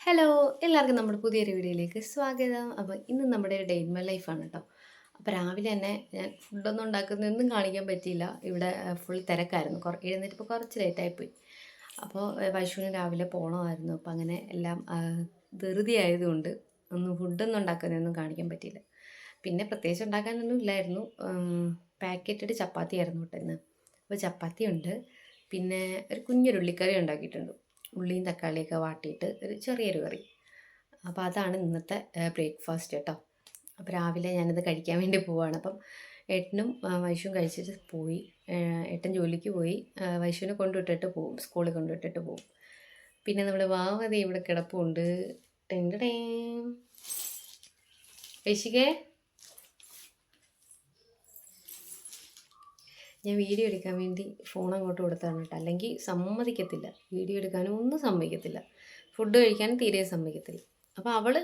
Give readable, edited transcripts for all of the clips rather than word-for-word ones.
Hello! എല്ലാവർക്കും നമ്മുടെ പുതിയൊരു വീഡിയോയിലേക്ക് സ്വാഗതം. അപ്പോൾ ഇന്ന് നമ്മുടെ ഡേ ഇൻ മൈ ലൈഫാണ് കേട്ടോ. അപ്പോൾ രാവിലെ തന്നെ ഞാൻ ഫുഡൊന്നും ഉണ്ടാക്കുന്നതൊന്നും കാണിക്കാൻ പറ്റിയില്ല. ഇവിടെ ഫുൾ തിരക്കായിരുന്നു. എഴുന്നേറ്റപ്പോൾ കുറച്ച് ലേറ്റായിപ്പോയി. അപ്പോൾ വൈഷുവിന് രാവിലെ പോകണമായിരുന്നു. അപ്പോൾ അങ്ങനെ എല്ലാം ധൃതി ആയതുകൊണ്ട് ഫുഡൊന്നും ഉണ്ടാക്കുന്നതൊന്നും കാണിക്കാൻ പറ്റിയില്ല. പിന്നെ പ്രത്യേകിച്ച് ഉണ്ടാക്കാനൊന്നും ഇല്ലായിരുന്നു. പാക്കറ്റഡ് ചപ്പാത്തി ആയിരുന്നു കേട്ടോ ഇന്ന്. അപ്പോൾ ചപ്പാത്തിയുണ്ട്. പിന്നെ ഒരു കുഞ്ഞൊരു ഉള്ളിക്കറി ഉണ്ടാക്കിയിട്ടുണ്ട്. ഉള്ളിയും തക്കാളിയൊക്കെ വാട്ടിയിട്ട് ഒരു ചെറിയൊരു കറി. അപ്പോൾ അതാണ് ഇന്നത്തെ ബ്രേക്ക്ഫാസ്റ്റ് കേട്ടോ. അപ്പോൾ രാവിലെ ഞാനത് കഴിക്കാൻ വേണ്ടി പോവുകയാണ്. അപ്പം ഏട്ടനും വൈഷുവും കഴിച്ചിട്ട് പോയി. ഏട്ടൻ ജോലിക്ക് പോയി. വൈഷുവിനെ കൊണ്ടുവിട്ടിട്ട് പോവും, സ്കൂളിൽ കൊണ്ടുവിട്ടിട്ട് പോവും. പിന്നെ നമ്മുടെ വാവതി ഇവിടെ കിടപ്പുണ്ട്. ടെൻഡടേ വൈശികേ, ഞാൻ വീഡിയോ എടുക്കാൻ വേണ്ടി ഫോൺ അങ്ങോട്ട് കൊടുത്തതാണ് കേട്ടോ. അല്ലെങ്കിൽ സമ്മതിക്കത്തില്ല, വീഡിയോ എടുക്കാനും ഒന്നും സമ്മതിക്കത്തില്ല, ഫുഡ് കഴിക്കാനും തീരെ സമ്മതിക്കത്തില്ല. അപ്പോൾ അവൾ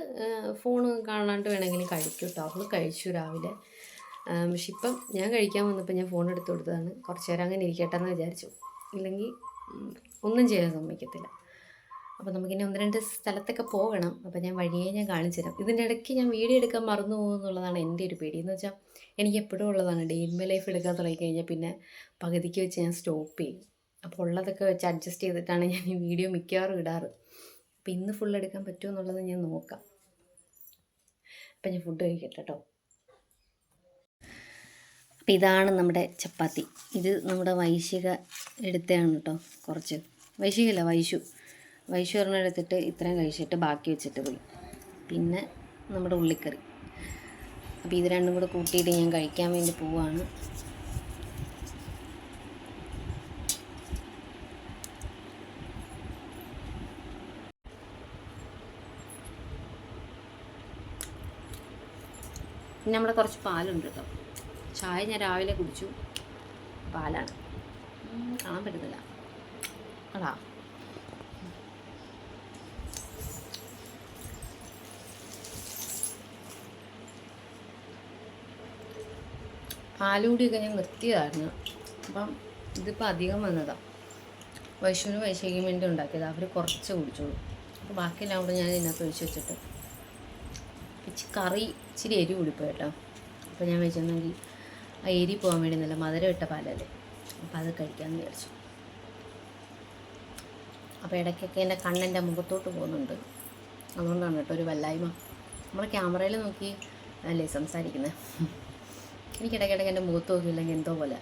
ഫോൺ കാണാണ്ട് വേണമെങ്കിലും കഴിക്കും കേട്ടോ. അവൾ കഴിച്ചു രാവിലെ. പക്ഷെ ഇപ്പം ഞാൻ കഴിക്കാൻ വന്നപ്പോൾ ഞാൻ ഫോൺ എടുത്ത് കൊടുത്തതാണ്. കുറച്ച് നേരം അങ്ങനെ ഇരിക്കട്ടെ എന്ന് വിചാരിച്ചു. ഇല്ലെങ്കിൽ ഒന്നും ചെയ്യാൻ സമ്മതിക്കത്തില്ല. അപ്പോൾ നമുക്കിനി ഒന്ന് രണ്ട് സ്ഥലത്തൊക്കെ പോകണം. അപ്പോൾ ഞാൻ വഴിയേ ഞാൻ കാണിച്ചു തരാം. ഇതിൻ്റെ ഇടയ്ക്ക് ഞാൻ വീഡിയോ എടുക്കാൻ മറന്നു പോകുമെന്നുള്ളതാണ് എൻ്റെ ഒരു പേടി. എന്ന് വെച്ചാൽ എനിക്ക് എപ്പോഴും ഉള്ളതാണ്, ഡേ ഇൻ മൈ ലൈഫ് എടുക്കാൻ തുടങ്ങിക്കഴിഞ്ഞാൽ പിന്നെ പകുതിക്ക് വെച്ച് ഞാൻ സ്റ്റോപ്പ് ചെയ്യും. അപ്പോൾ ഉള്ളതൊക്കെ വെച്ച് അഡ്ജസ്റ്റ് ചെയ്തിട്ടാണ് ഞാൻ ഈ വീഡിയോ മിക്കവാറും ഇടാറ്. അപ്പോൾ ഇന്ന് ഫുൾ എടുക്കാൻ പറ്റുമോ എന്നുള്ളത് ഞാൻ നോക്കാം. അപ്പം ഞാൻ ഫുഡ് കഴിക്കട്ടെ കേട്ടോ. അപ്പോൾ ഇതാണ് നമ്മുടെ ചപ്പാത്തി. ഇത് നമ്മുടെ വൈശിക എടുത്തതാണ് കേട്ടോ. കുറച്ച് വൈശികല്ല, വൈശു ഒരെണ്ണം എടുത്തിട്ട് ഇത്രയും കഴിച്ചിട്ട് ബാക്കി വെച്ചിട്ട് പോയി. പിന്നെ നമ്മുടെ ഉള്ളിക്കറി. അപ്പോൾ ഇത് രണ്ടും കൂടെ കൂട്ടിയിട്ട് ഞാൻ കഴിക്കാൻ വേണ്ടി പോവാണ്. പിന്നെ നമ്മുടെ കുറച്ച് പാലുണ്ട് കേട്ടോ. ചായ ഞാൻ രാവിലെ കുടിച്ചു, പാലാണ്. കാണാൻ പറ്റുന്നില്ല അതാ. പാലുകൂടിയൊക്കെ ഞാൻ നിർത്തിയതായിരുന്നു. അപ്പം ഇതിപ്പോൾ അധികം വന്നതാണ്. വൈഷുവിന് വൈശേഖിക്ക് വേണ്ടി ഉണ്ടാക്കിയത്. അവർ കുറച്ച് കുടിച്ചോളൂ. അപ്പോൾ ബാക്കിയെല്ലാം കൂടെ ഞാൻ ഇതിനകത്ത് ഒഴിച്ച് വെച്ചിട്ട് കറി ഇച്ചിരി എരി കൂടിപ്പോയി കേട്ടോ. അപ്പോൾ ഞാൻ വെച്ചിരുന്നെങ്കിൽ ആ എരി പോകാൻ വേണ്ടി നല്ല മധുരം ഇട്ട പാലല്ലേ, അപ്പോൾ അത് കഴിക്കാമെന്ന് വിചാരിച്ചു. അപ്പോൾ ഇടയ്ക്കൊക്കെ എൻ്റെ കണ്ണെൻ്റെ മുഖത്തോട്ട് പോകുന്നുണ്ട്. അതുകൊണ്ടാണ് കേട്ടോ ഒരു വല്ലായ്മ. നമ്മൾ ക്യാമറയിൽ നോക്കി അല്ലേ സംസാരിക്കുന്നത്. എനിക്കിടയ്ക്കിടയ്ക്ക് എൻ്റെ മുഖത്ത് നോക്കിയില്ലെങ്കിൽ എന്തോ പോലെ.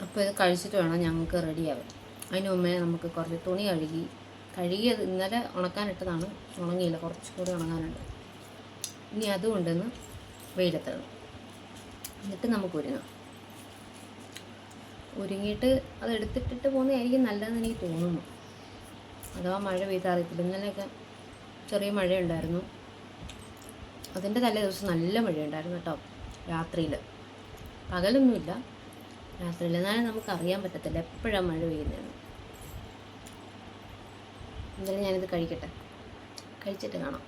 അപ്പോൾ ഇത് കഴിച്ചിട്ട് വേണം ഞങ്ങൾക്ക് റെഡിയാവാൻ. അതിന് മുമ്പേ നമുക്ക് കുറച്ച് തുണി കഴുകിയത് ഇന്നലെ ഉണക്കാനിട്ടതാണ്. ഉണങ്ങിയില്ല, കുറച്ചുകൂടി ഉണങ്ങാനുണ്ട്. ഇനി അതും കൊണ്ടുവന്ന് വെയിലെത്തണം. എന്നിട്ട് നമുക്ക് ഒരുങ്ങിയിട്ട് അത് എടുത്തിട്ടിട്ട് പോകുന്നതായിരിക്കും നല്ലതെന്ന് എനിക്ക് തോന്നുന്നു. അഥവാ മഴ പെയ്താറിയത്തില്ല. ഇന്നലെയൊക്കെ ചെറിയ മഴയുണ്ടായിരുന്നു. അതിൻ്റെ തലേ ദിവസം നല്ല മഴയുണ്ടായിരുന്നു കേട്ടോ. രാത്രിയിൽ, പകലൊന്നുമില്ല, രാത്രിയിൽ. എന്നാലും നമുക്കറിയാൻ പറ്റത്തില്ല എപ്പോഴാണ് മഴ പെയ്യുന്നതെന്ന്. എന്തായാലും ഞാനിത് കഴിക്കട്ടെ, കഴിച്ചിട്ട് കാണാം.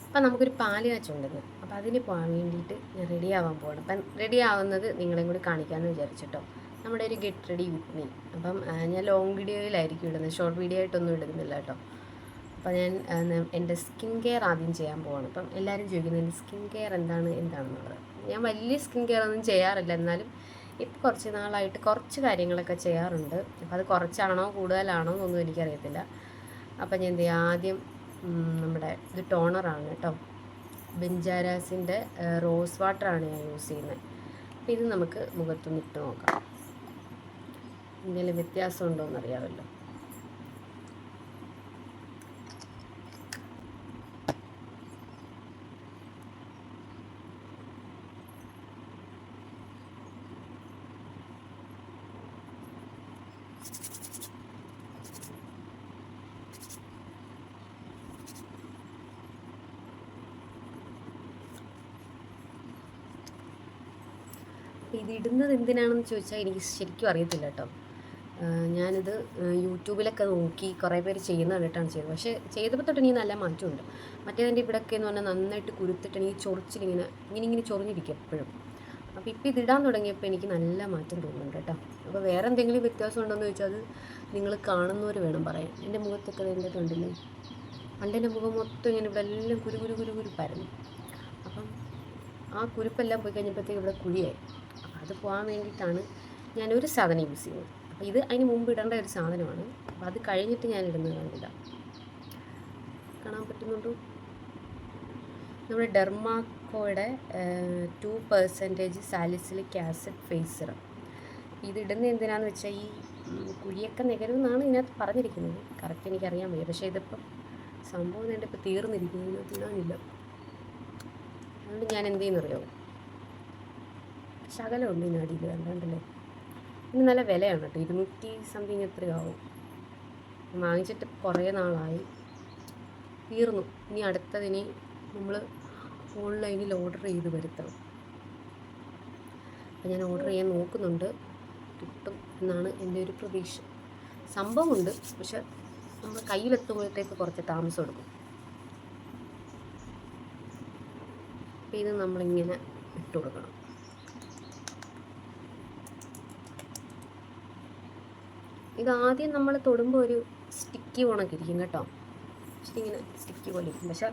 അപ്പം നമുക്കൊരു പാല് കാച്ചുണ്ടെന്ന്. അപ്പോൾ അതിന് പോകാൻ വേണ്ടിയിട്ട് ഞാൻ റെഡി ആവാൻ പോവാണ്. അപ്പം റെഡി ആവുന്നത് നിങ്ങളെയും കൂടി കാണിക്കാമെന്ന് വിചാരിച്ചിട്ടോ. നമ്മുടെ ഒരു ഗെറ്റ് റെഡി വിത്ത് മീ. അപ്പം ഞാൻ ലോങ് വീഡിയോയിലായിരിക്കും ഇടുന്നത്, ഷോർട്ട് വീഡിയോ ആയിട്ടൊന്നും എടുക്കുന്നില്ല കേട്ടോ. അപ്പോൾ ഞാൻ എൻ്റെ സ്കിൻ കെയർ ആദ്യം ചെയ്യാൻ പോവാണ്. അപ്പം എല്ലാവരും ചോദിക്കുന്നത് എൻ്റെ സ്കിൻ കെയർ എന്താണെന്നുള്ളത്. ഞാൻ വലിയ സ്കിൻ കെയർ ഒന്നും ചെയ്യാറില്ല, എന്നാലും ഇപ്പോൾ കുറച്ച് നാളായിട്ട് കുറച്ച് കാര്യങ്ങളൊക്കെ ചെയ്യാറുണ്ട്. അപ്പോൾ അത് കുറച്ചാണോ കൂടുതലാണോ എന്നൊന്നും എനിക്കറിയത്തില്ല. അപ്പം ഞാൻ എന്ത് ചെയ്യാം, ആദ്യം നമ്മുടെ ഇത് ടോണറാണ് കേട്ടോ. ബെഞ്ചാരാസിൻ്റെ റോസ് വാട്ടറാണ് ഞാൻ യൂസ് ചെയ്യുന്നത്. അപ്പോൾ ഇത് നമുക്ക് മുഖത്തൊന്ന് ഇട്ട് നോക്കാം, എന്തെങ്കിലും വ്യത്യാസം ഉണ്ടോ എന്നറിയാമല്ലോ. ഇത് ഇടുന്നത് എന്തിനാണെന്ന് ചോദിച്ചാൽ എനിക്ക് ശരിക്കും അറിയത്തില്ല കേട്ടോ. ഞാനിത് യൂട്യൂബിലൊക്കെ നോക്കി കുറേ പേര് ചെയ്യുന്ന കണ്ടിട്ടാണ് ചെയ്തത്. പക്ഷേ ചെയ്തപ്പോൾ തൊട്ട് എനിക്ക് നല്ല മാറ്റമുണ്ട്. മറ്റേതിൻ്റെ ഇവിടെയൊക്കെ എന്ന് പറഞ്ഞാൽ നന്നായിട്ട് കുരുത്തിട്ട് എനിക്ക് ചൊറിച്ചിലിങ്ങനെ ഇങ്ങനെ ചൊറിഞ്ഞിരിക്കും എപ്പോഴും. അപ്പോൾ ഇപ്പോൾ ഇതിടാൻ തുടങ്ങിയപ്പോൾ എനിക്ക് നല്ല മാറ്റം തോന്നുന്നുണ്ട് കേട്ടോ. അപ്പോൾ വേറെ എന്തെങ്കിലും വ്യത്യാസം ഉണ്ടോയെന്ന് ചോദിച്ചാൽ അത് നിങ്ങൾ കാണുന്നവർ വേണം പറയാൻ. എൻ്റെ മുഖത്തൊക്കെ എൻ്റെ കണ്ടില്ലേ, പണ്ട് എൻ്റെ മുഖം മൊത്തം ഇങ്ങനെ ഇവിടെ എല്ലാം കുരുപ്പായിരുന്നു. അപ്പം ആ കുരുപ്പെല്ലാം പോയി കഴിഞ്ഞപ്പോഴത്തേക്ക് ഇവിടെ കുഴിയായി. അപ്പോൾ അത് പോകാൻ വേണ്ടിയിട്ടാണ് ഞാനൊരു സാധനം യൂസ് ചെയ്യുന്നത്. അപ്പോൾ ഇത് അതിന് മുമ്പ് ഇടേണ്ട ഒരു സാധനമാണ്. അപ്പോൾ അത് കഴിഞ്ഞിട്ട് ഞാൻ ഇടുന്നത് കണ്ടില്ല. കാണാൻ പറ്റുന്നുണ്ടോ? നമ്മുടെ ഡെർമാക്കോയുടെ 2% സാലിസിലിക് ആസിഡ് ഫേസ് സിറം. ഇതിടുന്നത് എന്തിനാണെന്ന് വെച്ചാൽ ഈ കുഴിയൊക്കെ നികരുമെന്നാണ് ഇതിനകത്ത് പറഞ്ഞിരിക്കുന്നത്. കറക്റ്റ് എനിക്കറിയാൻ വയ്യ. പക്ഷേ ഇതിപ്പം സംഭവം എൻ്റെ ഇപ്പോൾ തീർന്നിരിക്കുന്നു, ഇതിനകത്ത് ഇടാനില്ല. അതുകൊണ്ട് ഞാൻ എന്ത് ചെയ്യുന്നറിയോ, ശകലമുണ്ട് ഇതിനടിയിൽ കണ്ടല്ലേ. ഇനി നല്ല വിലയാണ് കേട്ടോ, 200 സംതിങ് എത്രയാവും. വാങ്ങിച്ചിട്ട് കുറേ നാളായി, തീർന്നു. ഇനി അടുത്തതിന് നമ്മൾ ഓൺലൈനിൽ ഓർഡർ ചെയ്ത് വരുത്തണം. അപ്പോൾ ഞാൻ ഓർഡർ ചെയ്യാൻ നോക്കുന്നുണ്ട്, കിട്ടും എന്നാണ് എൻ്റെ ഒരു പ്രതീക്ഷ. സംഭവമുണ്ട്, പക്ഷെ നമ്മൾ കയ്യിലെത്തുമ്പോഴത്തേക്ക് കുറച്ച് താമസം എടുക്കും. അപ്പോൾ ഇത് നമ്മളിങ്ങനെ ഇട്ട് കൊടുക്കണം. ഇതാദ്യം നമ്മൾ തൊടുമ്പോൾ ഒരു സ്റ്റിക്കി ഉണക്കിരിക്കും കേട്ടോ, ഇങ്ങനെ സ്റ്റിക്കി പോലെ ഇരിക്കും. പക്ഷെ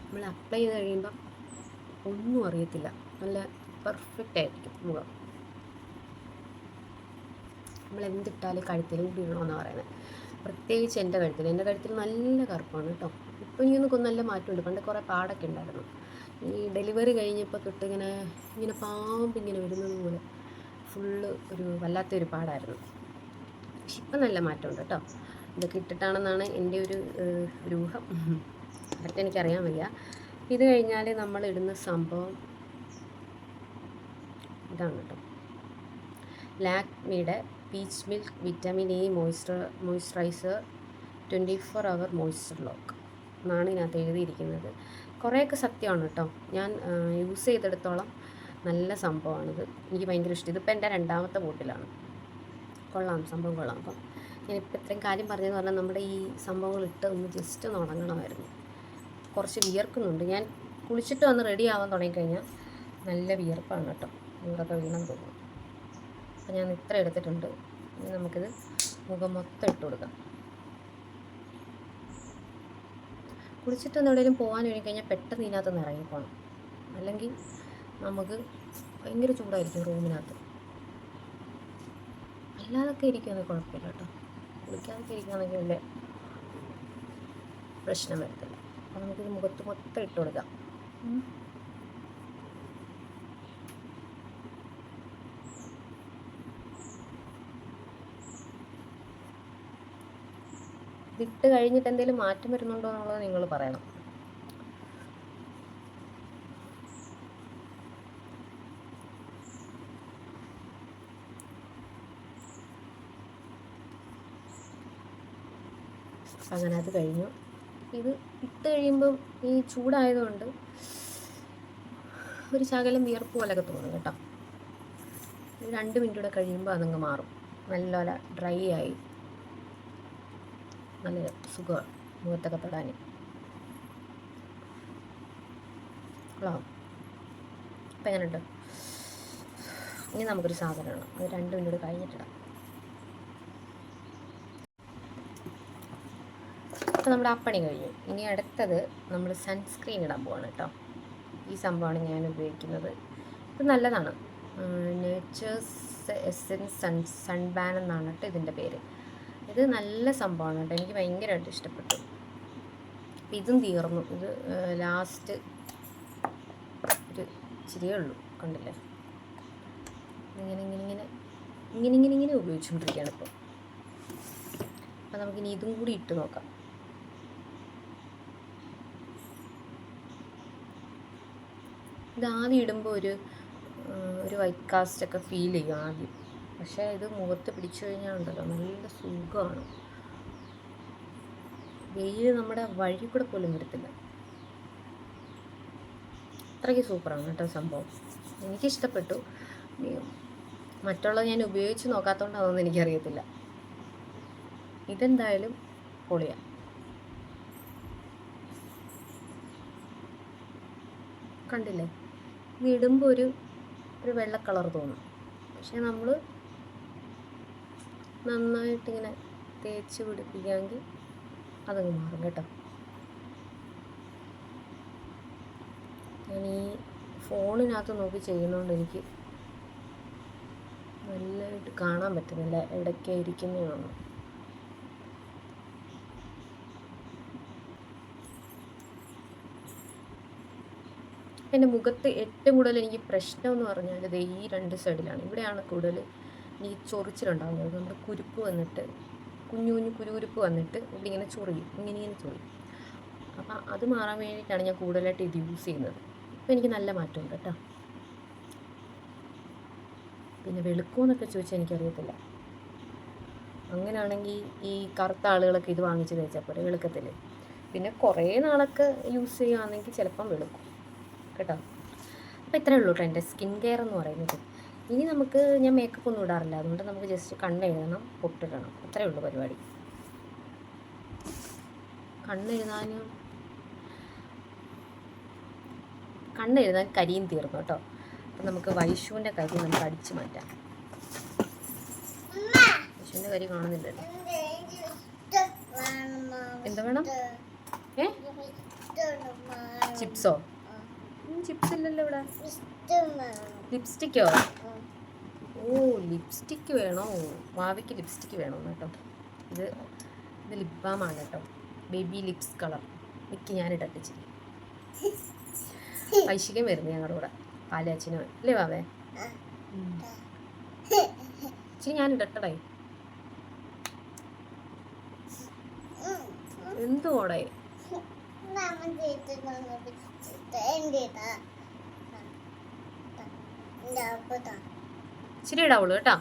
നമ്മൾ അപ്ലൈ ചെയ്ത് കഴിയുമ്പം ഒന്നും അറിയത്തില്ല, നല്ല പെർഫെക്റ്റ് ആയിരിക്കും മുഖം. നമ്മൾ എന്തിട്ടാലും കഴുത്തിലും കൂടി ഇടണമെന്നാണ് പറയുന്നത്. പ്രത്യേകിച്ച് എൻ്റെ കഴുത്തിൽ നല്ല കറുപ്പാണ് കേട്ടോ. ഇപ്പോൾ എനിക്കൊന്നും നല്ല മാറ്റമുണ്ട്. പണ്ട് കുറേ പാടൊക്കെ ഉണ്ടായിരുന്നു. ഈ ഡെലിവറി കഴിഞ്ഞപ്പോൾ തൊട്ട് ഇങ്ങനെ പാമ്പിങ്ങനെ വരുന്നത് പോലെ ഫുള്ള് ഒരു വല്ലാത്തൊരു പാടായിരുന്നു. പക്ഷെ ഇപ്പം നല്ല മാറ്റമുണ്ട് കേട്ടോ. ഇതൊക്കെ ഇട്ടിട്ടാണെന്നാണ് എൻ്റെ ഒരു ഊഹം. കറക്റ്റ് എനിക്കറിയാൻ വയ്യ. ഇത് കഴിഞ്ഞാൽ നമ്മൾ ഇടുന്ന സംഭവം ഇതാണ് കേട്ടോ, ലാക്മിയുടെ peach milk vitamin A moisturizer 24 hour moisture lock എന്നാണ് ഇതിനകത്ത് എഴുതിയിരിക്കുന്നത്. കുറേയൊക്കെ സത്യമാണ് കേട്ടോ. ഞാൻ യൂസ് ചെയ്തെടുത്തോളം നല്ല സംഭവമാണിത്. എനിക്ക് ഭയങ്കര ഇഷ്ടം. ഇതിപ്പോൾ എൻ്റെ 2ാമത്തെ ബോട്ടിലാണ്. സംഭവം കൊള്ളാം. അപ്പം ഞാനിപ്പോൾ ഇത്രയും കാര്യം പറഞ്ഞതെന്ന് പറഞ്ഞാൽ നമ്മുടെ ഈ സംഭവങ്ങൾ ഇട്ട് ഒന്ന് ജസ്റ്റ് ഒന്ന് ഉണങ്ങണമായിരുന്നു. കുറച്ച് വിയർക്കുന്നുണ്ട്. ഞാൻ കുളിച്ചിട്ട് വന്ന് റെഡി ആവാൻ തുടങ്ങിക്കഴിഞ്ഞാൽ നല്ല വിയർപ്പാണ് കേട്ടോ, ഇവിടെയൊക്കെ വീണം തോന്നും. അപ്പോൾ ഞാൻ ഇത്ര എടുത്തിട്ടുണ്ട്. ഇനി നമുക്കിത് മുഖം മൊത്തം ഇട്ട് കൊടുക്കാം. കുളിച്ചിട്ട് ഒന്ന് എവിടെയെങ്കിലും പോകാൻ കഴിഞ്ഞാൽ പെട്ടെന്ന് ഇതിനകത്ത് ഇറങ്ങിപ്പോകണം, അല്ലെങ്കിൽ നമുക്ക് ഭയങ്കര ചൂടായിരിക്കും റൂമിനകത്ത്. അല്ലാതൊക്കെ ഇരിക്കുകയാണെങ്കിൽ കുഴപ്പമില്ല കേട്ടോ, കുളിക്കാതൊക്കെ ഇരിക്കുകയാണെങ്കിൽ വലിയ പ്രശ്നം വരത്തില്ല. അപ്പോൾ നമുക്കിത് മുഖത്ത് മൊത്തം ഇട്ട് കൊടുക്കാം. ഇതിട്ട് കഴിഞ്ഞിട്ട് എന്തെങ്കിലും മാറ്റം വരുന്നുണ്ടോ എന്നുള്ളത് നിങ്ങൾ പറയണം. അങ്ങനെ അത് കഴിഞ്ഞു. ഇത് ഇട്ട് കഴിയുമ്പം ഈ ചൂടായതുകൊണ്ട് ഒരു ശകലം വിയർപ്പ് പോലെയൊക്കെ തോന്നും കേട്ടോ. 2 മിനിറ്റ് കൂടെ കഴിയുമ്പോൾ അതങ്ങ് മാറും. നല്ലപോലെ ഡ്രൈ ആയി നല്ല സുഖമാണ് മുഖത്തൊക്കെ തൊടാൻ. കൊള്ളാം. അപ്പം എങ്ങനെയുണ്ട്? ഇനി നമുക്കൊരു സാധനമാണ്, അത് 2 മിനിറ്റ് കൂടെ കഴിഞ്ഞിട്ടിടാം. അപ്പോൾ നമ്മുടെ അപ്പണി കഴിഞ്ഞു. ഇനി അടുത്തത് നമ്മൾ സൺസ്ക്രീൻ ഇടാൻ പോവാണ് കേട്ടോ. ഈ സംഭവമാണ് ഞാൻ ഉപയോഗിക്കുന്നത്. ഇത് നല്ലതാണ്. നേച്ചേഴ്സ് എസെൻസ് സൺബാൻ എന്നാണ് കേട്ടോ ഇതിൻ്റെ പേര്. ഇത് നല്ല സംഭവമാണ് കേട്ടോ, എനിക്ക് ഭയങ്കരമായിട്ട് ഇഷ്ടപ്പെട്ടു. ഇതും തീർന്നു. ഇത് ലാസ്റ്റ് ഒരു ഇച്ചിരിയേ ഉള്ളൂ, കണ്ടില്ലേ. ഇങ്ങനെ ഉപയോഗിച്ചുകൊണ്ടിരിക്കുകയാണ് ഇപ്പോൾ. അപ്പോൾ നമുക്കിനി ഇതും കൂടി ഇട്ട് നോക്കാം. ഇതാദ്യം ഇടുമ്പോൾ ഒരു വൈറ്റ് കാസ്റ്റൊക്കെ ഫീൽ ചെയ്യും ആദ്യം. പക്ഷേ ഇത് മുഖത്ത് പിടിച്ചു കഴിഞ്ഞാൽ ഉണ്ടല്ലോ നല്ല സുഖമാണ്. വെയിൽ നമ്മുടെ വഴി കൂടെ പോലും വരത്തില്ല. അത്രയ്ക്ക് സൂപ്പറാണ് കേട്ടോ സംഭവം. എനിക്കിഷ്ടപ്പെട്ടു. മറ്റുള്ളത് ഞാൻ ഉപയോഗിച്ച് നോക്കാത്തതുകൊണ്ടാണെന്ന് എനിക്കറിയത്തില്ല. ഇതെന്തായാലും പൊളിയാണ്. കണ്ടില്ലേ, ഇത് ഇടുമ്പോൾ ഒരു വെള്ള കളർ തോന്നും. പക്ഷെ നമ്മൾ നന്നായിട്ടിങ്ങനെ തേച്ച് പിടിപ്പിക്കാമെങ്കിൽ അതങ്ങ് മാറും കേട്ടോ. ഞാൻ ഈ ഫോണിനകത്ത് നോക്കി ചെയ്യുന്നതുകൊണ്ട് എനിക്ക് നല്ലതായിട്ട് കാണാൻ പറ്റുന്നില്ല എവിടേക്കാണ് ഇരിക്കുന്നതെന്ന്. എൻ്റെ മുഖത്ത് ഏറ്റവും കൂടുതൽ എനിക്ക് പ്രശ്നം എന്ന് പറഞ്ഞാൽ ഇത് ഈ 2 സൈഡിലാണ്. ഇവിടെയാണ് കൂടുതൽ ഈ ചൊറിച്ചിലുണ്ടാകുന്നത്. നമ്മുടെ കുരുപ്പ് വന്നിട്ട് കുഞ്ഞു കുഞ്ഞു കുരുകുരുപ്പ് വന്നിട്ട് ഇവിടെ ഇങ്ങനെ ചൊറിയും, ഇങ്ങനെ ചൊറിയും. അപ്പം അത് മാറാൻ വേണ്ടിയിട്ടാണ് ഞാൻ കൂടുതലായിട്ട് ഇത് യൂസ് ചെയ്യുന്നത്. അപ്പോൾ എനിക്ക് നല്ല മാറ്റമുണ്ട് കേട്ടോ. പിന്നെ വെളുക്കുമെന്നൊക്കെ ചോദിച്ചാൽ എനിക്കറിയത്തില്ല. അങ്ങനെയാണെങ്കിൽ ഈ കറുത്ത ആളുകളൊക്കെ ഇത് വാങ്ങിച്ച് തേച്ചാൽ പോലെ വെളുക്കത്തില്ല. പിന്നെ കുറേ നാളൊക്കെ യൂസ് ചെയ്യുകയാണെങ്കിൽ ചിലപ്പം വെളുക്കും കേട്ടോ. അപ്പോൾ ഇത്രയേ ഉള്ളൂ കേട്ടോ എൻ്റെ സ്കിൻ കെയർ എന്ന് പറയുന്നത്. ഇനി നമുക്ക് ഞാൻ മേക്കപ്പ് ഒന്നും ഇടാറില്ല, അതുകൊണ്ട് നമുക്ക് ജസ്റ്റ് കണ്ണെഴുതണം, പൊട്ടിടണം, അത്രയേ ഉള്ളൂ പരിപാടി. കണ്ണെഴുതാൻ കരിയും തീർന്നു കേട്ടോ. അപ്പം നമുക്ക് വൈഷുവിൻ്റെ കരി നമുക്ക് അടിച്ചു മാറ്റാം. വൈഷുവിൻ്റെ കരി കാണുന്നില്ലല്ലോ. എന്താ വേണം? ചിപ്സോ? ചിപ്സ് ഇല്ലല്ലോ ഇവിടെ. ലിപ്സ്റ്റിക്കോ? ഓ, ലിപ്സ്റ്റിക്ക് വേണോ? മാവിക്ക് ലിപ്സ്റ്റിക്ക് വേണോ കേട്ടോ. ഇത് ലിപ് ബാമാണ് കേട്ടോ, ബേബി ലിപ്സ് കളർ. മിക്ക ഞാനിട്ടട്ടിച്ച് ഐശ്വര്യം വരുന്നു ഞങ്ങളുടെ കൂടെ, പാലച്ചനും അല്ലേ വാവേ? ഇച്ചിരി ഞാനിടട്ടടേ. എന്തോടെ ഇച്ചിരി ഇടാവുള്ളൂ കേട്ടോ.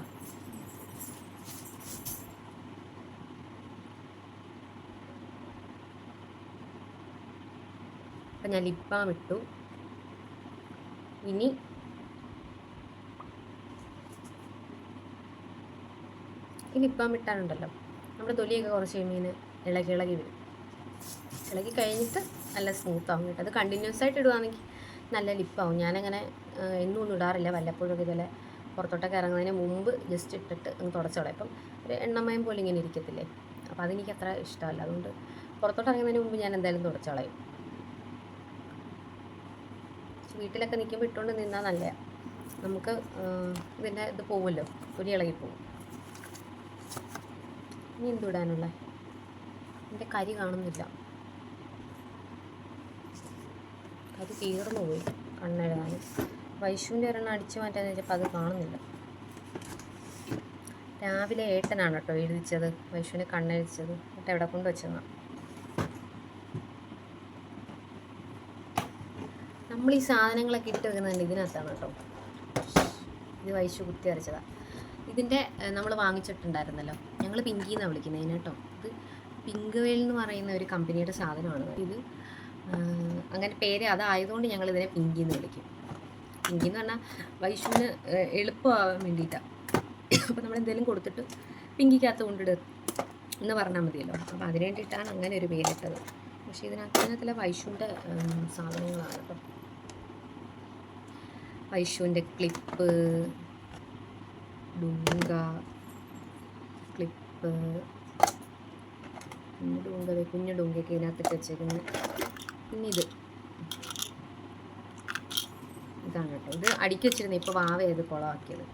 അപ്പം ഞാൻ ലിപ് ബാം ഇട്ടു. ഇനി ഈ ലിപ് ബാം ഇട്ടാനുണ്ടല്ലോ നമ്മുടെ തൊലിയൊക്കെ കുറച്ച് കഴിയുമ്പോൾ ഇളകി വരും. ഇളകി കഴിഞ്ഞിട്ട് നല്ല സ്മൂത്ത് ആവും കേട്ടോ. അത് കണ്ടിന്യൂസ് ആയിട്ട് ഇടുകയാണെങ്കിൽ നല്ല ലിപ്പാവും. ഞാനങ്ങനെ എന്നും ഒന്നും ഇടാറില്ല, വല്ലപ്പോഴും ഇതുപോലെ പുറത്തോട്ടൊക്കെ ഇറങ്ങുന്നതിന് മുമ്പ് ജസ്റ്റ് ഇട്ടിട്ട് ഒന്ന് തുടച്ചോളാം. ഇപ്പം ഒരു എണ്ണമയം പോലെ ഇങ്ങനെ ഇരിക്കത്തില്ലേ, അപ്പോൾ അതെനിക്ക് അത്ര ഇഷ്ടമല്ല. അതുകൊണ്ട് പുറത്തോട്ട് ഇറങ്ങുന്നതിന് മുമ്പ് ഞാൻ എന്തായാലും തുടച്ചോളാം. വീട്ടിലൊക്കെ നിൽക്കുമ്പോൾ ഇട്ടുകൊണ്ട് നിന്നാൽ നല്ലതാണ്. നമുക്ക് ഇതിൻ്റെ ഇത് പോവുമല്ലോ, തൊലി ഇളകിപ്പോവും. ഇനി എന്തിടാനുള്ള എൻ്റെ കരി കാണുന്നില്ല, കരി തീർന്നു പോയി കണ്ണെഴുതാൻ. വൈഷുവിൻ്റെ ഒരെണ്ണം അടിച്ചു മാറ്റാന്ന് വെച്ചപ്പോൾ അത് കാണുന്നില്ല. രാവിലെ ഏട്ടനാണ് കേട്ടോ എഴുതിച്ചത്, വൈഷുവിനെ കണ്ണെഴുതിച്ചത്. എന്നിട്ട് എവിടെ കൊണ്ട് വെച്ചെന്നാ. നമ്മൾ ഈ സാധനങ്ങളൊക്കെ ഇട്ട് വെക്കുന്നുണ്ട് ഇതിനകത്താണ് കേട്ടോ. ഇത് വൈഷു കുത്തി അരച്ചതാണ്. ഇതിൻ്റെ നമ്മൾ വാങ്ങിച്ചിട്ടുണ്ടായിരുന്നല്ലോ, ഞങ്ങൾ പിങ്കി എന്നാണ് വിളിക്കുന്നത് കേട്ടോ. ഇത് പിങ്ക് വെയിൽ എന്ന് പറയുന്ന ഒരു കമ്പനിയുടെ സാധനമാണ് ഇത്. അങ്ങനെ പേര് അതായതുകൊണ്ട് ഞങ്ങൾ ഇതിനെ പിങ്കി എന്ന് വിളിക്കും. പിങ്കി എന്ന് പറഞ്ഞാൽ വൈഷുവിന് എളുപ്പമാകാൻ വേണ്ടിയിട്ടാണ്. അപ്പോൾ നമ്മൾ എന്തെങ്കിലും കൊടുത്തിട്ട് പിങ്കിക്കകത്ത് കൊണ്ടിട് എന്ന് പറഞ്ഞാൽ മതിയല്ലോ. അപ്പോൾ അതിന് വേണ്ടിയിട്ടാണ് അങ്ങനെ ഒരു പേരിട്ടത്. പക്ഷേ ഇതിനകത്തിലെ വൈഷുവിൻ്റെ സാധനങ്ങളാണ് കേട്ടോ. വൈഷുവിൻ്റെ ക്ലിപ്പ്, ഡുങ്ക ക്ലിപ്പ്, കുഞ്ഞു ഡുങ്കയൊക്കെ ഇതിനകത്തിട്ട് വെച്ചേക്കുന്നത്. പിന്നെ ഇതാണ് കേട്ടോ. ഇത് അടുക്കി വെച്ചിരുന്നത്, ഇപ്പോൾ വാവയത് കുളമാക്കിയത്.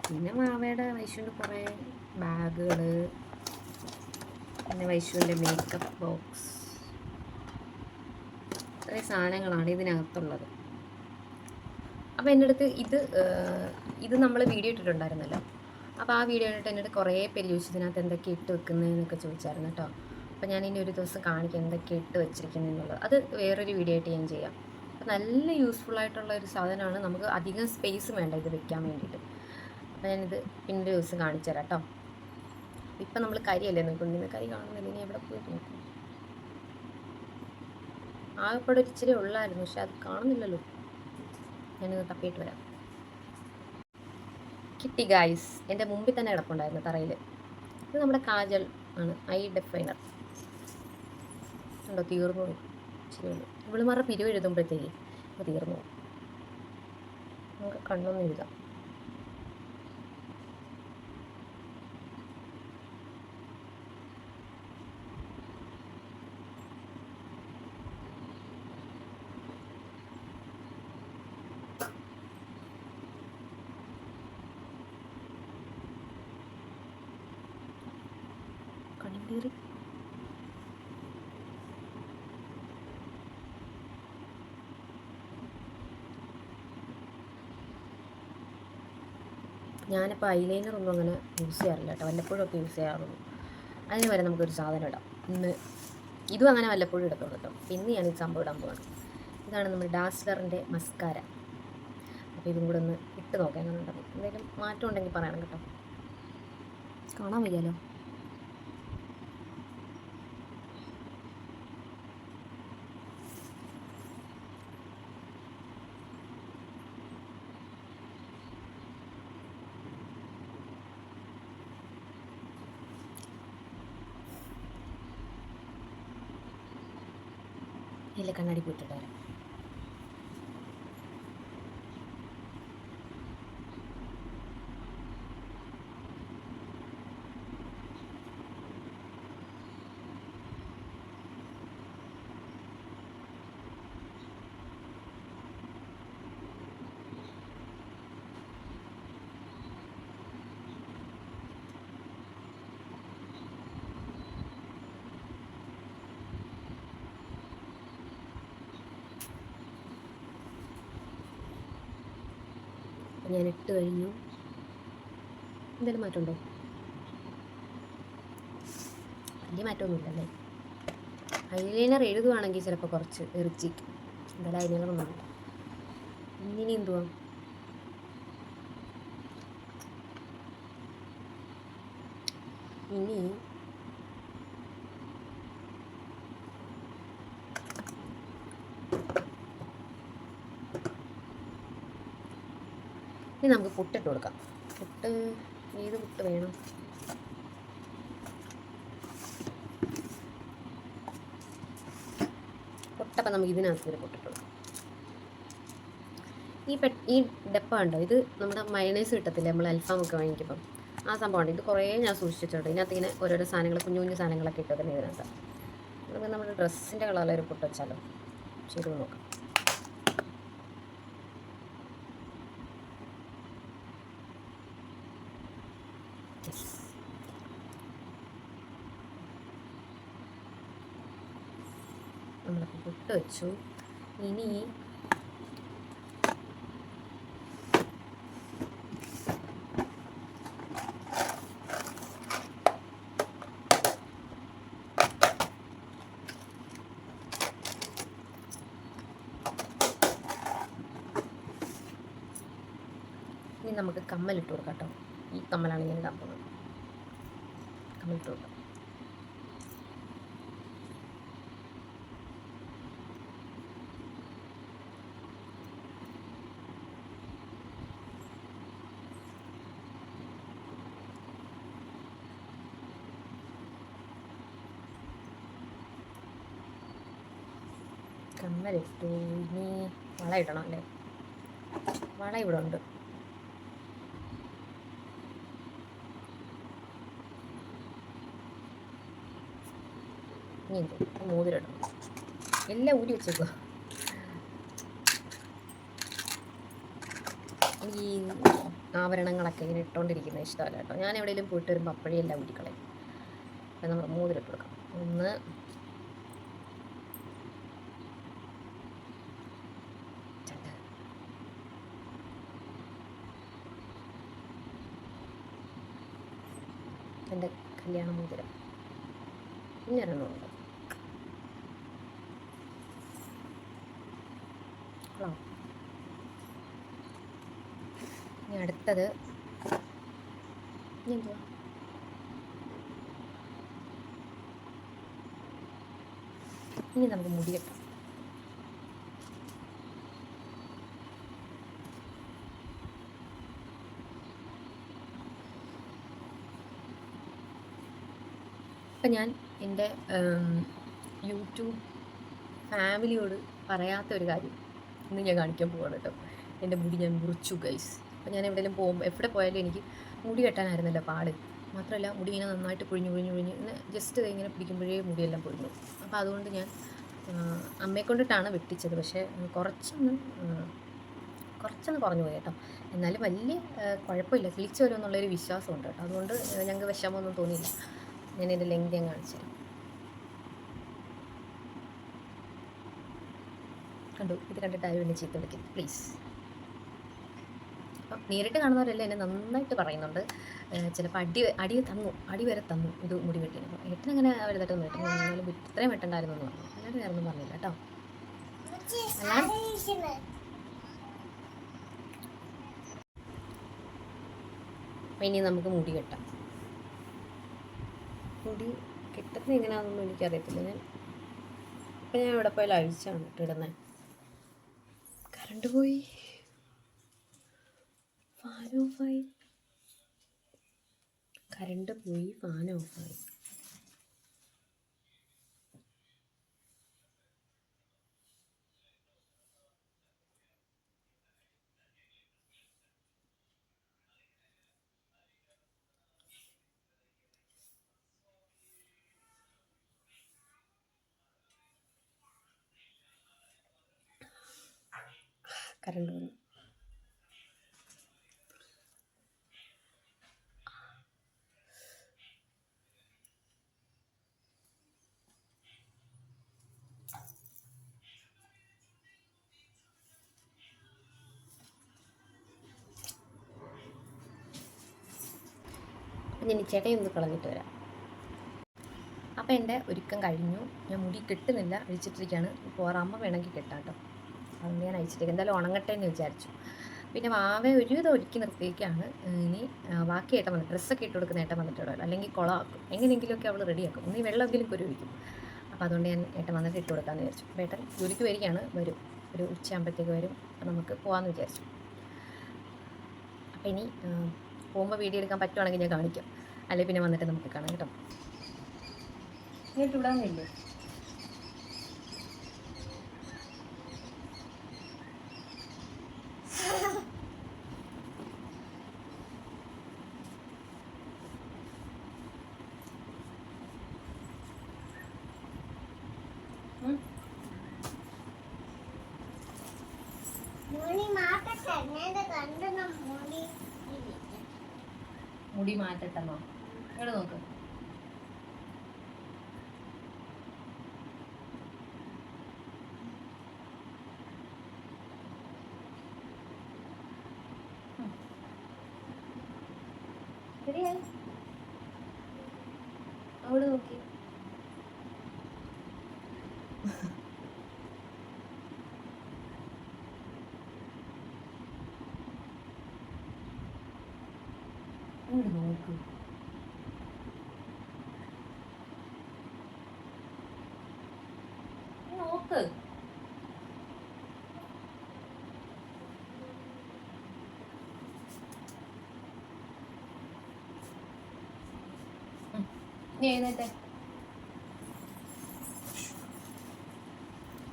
പിന്നെ വാവയുടെ വൈഷുവിൻ്റെ കുറേ ബാഗുകൾ, പിന്നെ വൈഷുവിൻ്റെ മേക്കപ്പ് ബോക്സ്, ഇത്രയും സാധനങ്ങളാണ് ഇതിനകത്തുള്ളത്. അപ്പോൾ എൻ്റെ അടുത്ത് ഇത് നമ്മൾ വീഡിയോ ഇട്ടിട്ടുണ്ടായിരുന്നല്ലോ. അപ്പോൾ ആ വീഡിയോ കണ്ടിട്ട് എൻ്റെ അടുത്ത് കുറേ പേര് ചോദിച്ചു ഇതിനകത്ത് എന്തൊക്കെ ഇട്ട് വെക്കുന്നതെന്നൊക്കെ ചോദിച്ചായിരുന്നു കേട്ടോ. അപ്പോൾ ഞാൻ ഇനി ഒരു ദിവസം കാണിക്കാം എന്തൊക്കെ ഇട്ട് വെച്ചിരിക്കുന്നതെന്നുള്ളത്. അത് വേറൊരു വീഡിയോ ആയിട്ട് ഞാൻ ചെയ്യാം. അപ്പോൾ നല്ല യൂസ്ഫുൾ ആയിട്ടുള്ള ഒരു സാധനമാണ്. നമുക്ക് അധികം സ്പേസ് വേണ്ട ഇത് വെക്കാൻ വേണ്ടിയിട്ട്. അപ്പോൾ ഞാനിത് പിന്നെ ഒരു ദിവസം കാണിച്ചു തരാം കേട്ടോ. ഇപ്പം നമ്മൾ കരിയല്ലേ നോക്കിക്കൊണ്ടിരുന്ന, കരി കാണുന്നില്ല. ഇനി എവിടെ പോയി നോക്കും. ആകെപ്പാടെ ഒരു ഇച്ചിരി ഉള്ളായിരുന്നു, പക്ഷെ അത് കാണുന്നില്ലല്ലോ. ഞാനിത് തപ്പിയിട്ട് വരാം. കിട്ടി ഗായ്സ്, എൻ്റെ മുമ്പിൽ തന്നെ കിടപ്പുണ്ടായിരുന്നു തറയിൽ. ഇത് നമ്മുടെ കാജൽ ആണ്, ഐ ഡിഫൈനർ ഉണ്ടോ. തീർന്നു പോയി. ശരിയുള്ളൂ. ഇവളുമാരുടെ പിരിവ് എഴുതുമ്പോഴത്തേക്ക് അപ്പോൾ തീർന്നു പോകും. നമുക്ക് കണ്ണൊന്നും എഴുതാം. കണ്ണീര് ഞാനിപ്പോൾ ഐലൈനറൊന്നും അങ്ങനെ യൂസ് ചെയ്യാറില്ല കേട്ടോ, വല്ലപ്പോഴും ഒക്കെ യൂസ് ചെയ്യാറുള്ളൂ. അതിന് വരെ നമുക്കൊരു സാധനം ഇടാം. ഇന്ന് ഇതും അങ്ങനെ വല്ലപ്പോഴും ഇടത്തുള്ളൂ കേട്ടോ. പിന്നെ ഞാൻ ഈ സംഭവം ഇടാൻ പോകണം. ഇതാണ് നമ്മുടെ ഡാസ്ലറിൻ്റെ മസ്കാര. അപ്പോൾ ഇതും കൂടെ ഒന്ന് ഇട്ട് നോക്കാം എങ്ങനെ ഉണ്ടെന്ന്. എന്തെങ്കിലും മാറ്റം ഉണ്ടെങ്കിൽ പറയണം കേട്ടോ. കാണാൻ വയ്യാലോ. ഇല്ല, കണ്ണാടി പോയിട്ടിട്ട് വരാം. ഞാൻ ഇട്ട് കഴിഞ്ഞു. എന്തെങ്കിലും മാറ്റമുണ്ടോ? വലിയ മാറ്റമൊന്നുമില്ലല്ലേ. ഐലൈനർ എഴുതുവാണെങ്കിൽ ചിലപ്പോൾ കുറച്ച് എറിച്ചിക്കും. എന്തായാലും ഐലൈനറൊന്നുമില്ല. ഇനി എന്തുവാ? ഇനി നമുക്ക് പുട്ടിട്ട് കൊടുക്കാം. പുട്ട് ഏത് പുട്ട് വേണം? പുട്ടപ്പം നമുക്ക് ഇതിനകത്ത് ഒരു പുട്ടിട്ട് കൊടുക്കാം. ഈ ഡപ്പ ഉണ്ടോ, ഇത് നമ്മുടെ മയണൈസ് കിട്ടത്തില്ലേ നമ്മൾ അൽഫാമൊക്കെ വാങ്ങിക്കുമ്പം, ആ സംഭവമാണ്. ഇത് കുറേ ഞാൻ സൂക്ഷിച്ചിട്ടുണ്ട്. ഇതിനകത്ത് ഇങ്ങനെ ഓരോരോ സാധനങ്ങൾ, കുഞ്ഞു കുഞ്ഞു സാധനങ്ങളൊക്കെ ഇട്ടതിന് ഇതിനകത്ത്. നമുക്ക് നമ്മുടെ ഡ്രസ്സിൻ്റെ കളറിലൊരു പുട്ട് വെച്ചാലോ? ചെയ്ത് നോക്കാം. നമ്മളൊക്കെ പുട്ട് വെച്ചു. ഇനി നമുക്ക് കമ്മലിട്ട് കൊടുക്കാം കേട്ടോ. ഈ കമ്മലാണ് ഇങ്ങനെ ഇടാൻ പോകുന്നത്. കമ്മലിട്ട് കൊടുക്കാം. കമ്മലിട്ടു. ഇനി വള ഇടണം അല്ലേ? വള ഇവിടെ ഉണ്ട്. ഇനി എന്ത് മോതിരം ഇടണം. എല്ലാം ഊരി വെച്ചേക്കുക. ഈ ആഭരണങ്ങളൊക്കെ ഇങ്ങനെ ഇട്ടുകൊണ്ടിരിക്കുന്നത് ഇഷ്ടമല്ല കേട്ടോ. ഞാൻ എവിടെയെങ്കിലും പോയിട്ട് വരുമ്പോൾ അപ്പോഴേ എല്ലാം ഊരിക്കളയും. അപ്പം നമ്മൾ മോതിരം ഇട്ട് കൊടുക്കാം. ഒന്ന് എൻ്റെ കല്യാണ മോതിരം. പിന്നെ ഒരെണ്ണമുണ്ട്. ഇനി അടുത്തത് എന്തുവാ? ഇനി നമുക്ക് മുടി കെട്ടാം. ഇപ്പം ഞാൻ എൻ്റെ യൂട്യൂബ് ഫാമിലിയോട് പറയാത്തൊരു കാര്യം ഇന്ന് ഞാൻ കാണിക്കാൻ പോവാണ് കേട്ടോ. എൻ്റെ മുടി ഞാൻ മുറിച്ചു ഗൈസ്. അപ്പോൾ ഞാൻ എവിടെ പോയാലും എനിക്ക് മുടി കെട്ടാനായിരുന്നല്ലോ പാട്. മാത്രമല്ല മുടി ഇങ്ങനെ നന്നായിട്ട് പൊഴിഞ്ഞ് ഇങ്ങനെ ജസ്റ്റ് ഇങ്ങനെ പിടിക്കുമ്പോഴേ മുടിയെല്ലാം പൊഴിഞ്ഞു. അപ്പോൾ അതുകൊണ്ട് ഞാൻ അമ്മയെ കൊണ്ടിട്ടാണ് വെട്ടിച്ചത്. പക്ഷേ കുറച്ചൊന്ന് കുറഞ്ഞു പോയി കേട്ടോ. എന്നാലും വലിയ കുഴപ്പമില്ല, കിളിച്ച് വരുമെന്നുള്ളൊരു വിശ്വാസമുണ്ട് കേട്ടോ. അതുകൊണ്ട് ഞങ്ങൾക്ക് വിഷമമൊന്നും തോന്നിയില്ല. ഞാൻ എൻ്റെ ലെങ്ത് ഞാൻ കാണിച്ചു തരാം. കണ്ടു, ഇത് കണ്ടിട്ടായി എന്നെ ചീത്ത വിളിക്കും പ്ലീസ്. അപ്പം നേരിട്ട് കാണുന്നവരെല്ലാം എന്നെ നന്നായിട്ട് പറയുന്നുണ്ട്. ചിലപ്പോൾ അടി വരെ തന്നു ഇത് മുടി വെട്ടിന്. അപ്പോൾ ഏട്ടനങ്ങനെ വലുതായിട്ടൊന്നും വെട്ടുന്നു, എന്നാലും ഇത്രയും വെട്ടണ്ടായിരുന്നു എന്ന് പറഞ്ഞു. അല്ലാണ്ട് ഞാനൊന്നും പറഞ്ഞില്ല കേട്ടോ. അപ്പം ഇനി നമുക്ക് മുടി കെട്ടാം. മുടി കെട്ടുന്നത് എങ്ങനെയാണെന്നൊന്നും എനിക്കറിയത്തില്ല. ഞാൻ ഇവിടെ പോയാലും അഴിച്ചാണ് ഇട്ടിടുന്നത്. കറണ്ട് പോയി, ഫാൻ ഓഫായി. കറണ്ട് പോയി, ഫാൻ ഓഫായി. കറണ്ട് വന്നു. ഞാൻ ചേട്ടയൊന്ന് കളഞ്ഞിട്ട് വരാം. അപ്പം എൻ്റെ ഒരുക്കം കഴിഞ്ഞു. ഞാൻ മുടി കെട്ടുന്നില്ല, അഴിച്ചിട്ടിരിക്കുകയാണ്. ഇപ്പോൾ അമ്മ വേണമെങ്കിൽ കെട്ടാം കേട്ടോ. അതുകൊണ്ട് ഞാൻ അഴിച്ചിട്ടേക്ക് എന്തായാലും ഉണങ്ങട്ടെ എന്ന് വിചാരിച്ചു. പിന്നെ വാവെ ഒരുവിധം ഒരുക്കി നിർത്തിയേക്കാണ്. ഇനി ബാക്കി ഏട്ടൻ വന്നിട്ട് ഡ്രസ്സൊക്കെ ഇട്ട് കൊടുക്കുന്ന ഏട്ടൻ വന്നിട്ടുള്ളൂ. അല്ലെങ്കിൽ കുളമാക്കും, എങ്ങനെയെങ്കിലുമൊക്കെ അവൾ റെഡിയാക്കും. ഒന്ന് ഈ വെള്ളമെങ്കിലും കുരുവിക്കും. അപ്പോൾ അതുകൊണ്ട് ഞാൻ ഏട്ടൻ വന്നിട്ട് ഇട്ട് കൊടുക്കാമെന്ന് വിചാരിച്ചു. അപ്പോൾ ഏട്ടൻ ജോലിക്ക് വരും, ഒരു ഉച്ചയാകുമ്പോഴത്തേക്ക് വരും. അപ്പോൾ നമുക്ക് പോകാമെന്ന് വിചാരിച്ചു. അപ്പോൾ ഇനി പോകുമ്പോൾ വീഡിയോ എടുക്കാൻ പറ്റുവാണെങ്കിൽ ഞാൻ കാണിക്കാം, അല്ലെങ്കിൽ പിന്നെ വന്നിട്ട് നമുക്ക് കാണാം കേട്ടോ. ഇങ്ങോട്ട് വിടാമെന്നില്ലേ? മുടി മാറ്റട്ടെന്നോ? ഇവിടെ നോക്ക്. ശരിയായി, അവിടെ നോക്കി. അവിടെ നോക്ക്. നോക്ക്. നീ എഴുന്നേറ്റേ,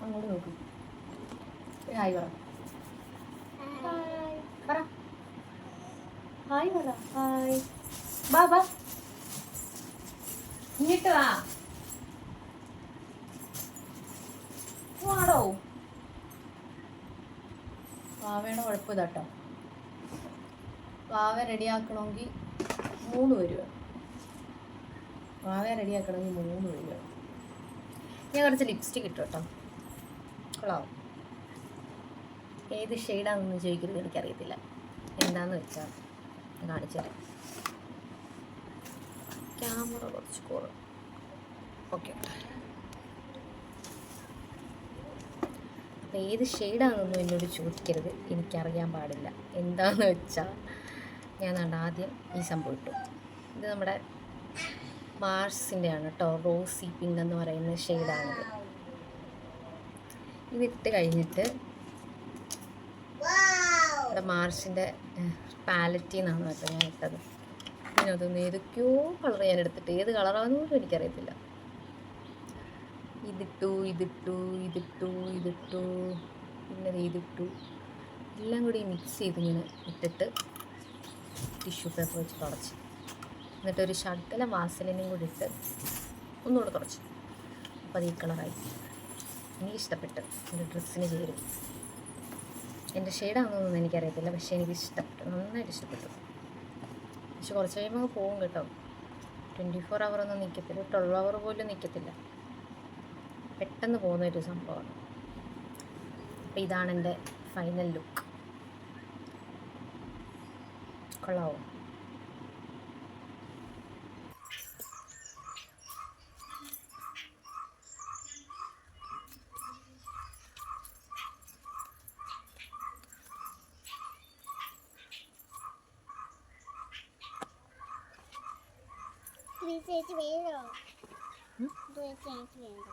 അങ്ങോട്ട് നോക്ക്. ഹായ് പറ, പറ ഹായ് പറ. ഹായ്, ബാ ഇങ്ങിട്ട് വാടോ. വാവയുടെ കുഴപ്പം ഇതാട്ടോ. വാവ റെഡിയാക്കണമെങ്കിൽ 3 വരും. വാവയെ റെഡിയാക്കണമെങ്കിൽ 3 വരും. ഞാൻ കുറച്ച് ലിപ്സ്റ്റിക് ഇട്ടു കേട്ടോ, കൊള്ളാവും. ഏത് ഷെയ്ഡാണെന്ന് ചോദിക്കരുത്, എനിക്കറിയത്തില്ല. എന്താണെന്ന് വെച്ചാൽ കാണിച്ചു തരാം. ക്യാമറ കുറച്ച് കുറവ്. ഓക്കെ, അപ്പോൾ ഏത് ഷെയ്ഡാണെന്നൊന്നും എന്നോട് ചോദിക്കരുത്, എനിക്കറിയാൻ പാടില്ല. എന്താണെന്ന് വെച്ചാൽ ഞാൻ ആദ്യം ഈ സംഭവം ഇട്ടു. ഇത് നമ്മുടെ മാർസിൻ്റെ ആണ് കേട്ടോ, റോസി പിങ്ക് എന്ന് പറയുന്ന ഷെയ്ഡാണിത്. ഇതിട്ട് കഴിഞ്ഞിട്ട് ഇവിടെ മാർസിൻ്റെ പാലറ്റിൽ നിന്നാണ് കേട്ടോ ഞാൻ ഇട്ടത്. ഇതിനകത്തൊന്ന് ഏതൊക്കെയോ കളർ ഞാൻ എടുത്തിട്ട് ഏത് കളറാണെന്ന് പോലും എനിക്കറിയത്തില്ല. ഇതിട്ടു പിന്നെ ഇതിട്ടു. എല്ലാം കൂടി മിക്സ് ചെയ്തിങ്ങനെ ഇട്ടിട്ട് ടിഷ്യൂ പേപ്പർ വെച്ച് തുടച്ച്, എന്നിട്ടൊരു ശകലം വാസലിനും കൂടി ഇട്ട് ഒന്നുകൂടെ തുടച്ചു. അപ്പോൾ അത് ഈ കളറായി. എനിക്കിഷ്ടപ്പെട്ടു, എൻ്റെ ഡ്രസ്സിന് ചേരും. എൻ്റെ ഷെയ്ഡാണെന്നൊന്നും എനിക്കറിയത്തില്ല, പക്ഷേ എനിക്കിഷ്ടപ്പെട്ടു, നന്നായിട്ട് ഇഷ്ടപ്പെട്ടു. പക്ഷെ കുറച്ച് കഴിയുമ്പോൾ പോകും കേട്ടോ. 24 hour നിൽക്കത്തില്ല, 12 hour പോലും നിൽക്കത്തില്ല, പെട്ടെന്ന് പോകുന്നൊരു സംഭവമാണ്. അപ്പോൾ ഇതാണ് എൻ്റെ ഫൈനൽ ലുക്ക്. കൊള്ളാവോ? ചേച്ചി വേണോ? ചേച്ചി വേണ്ടോ?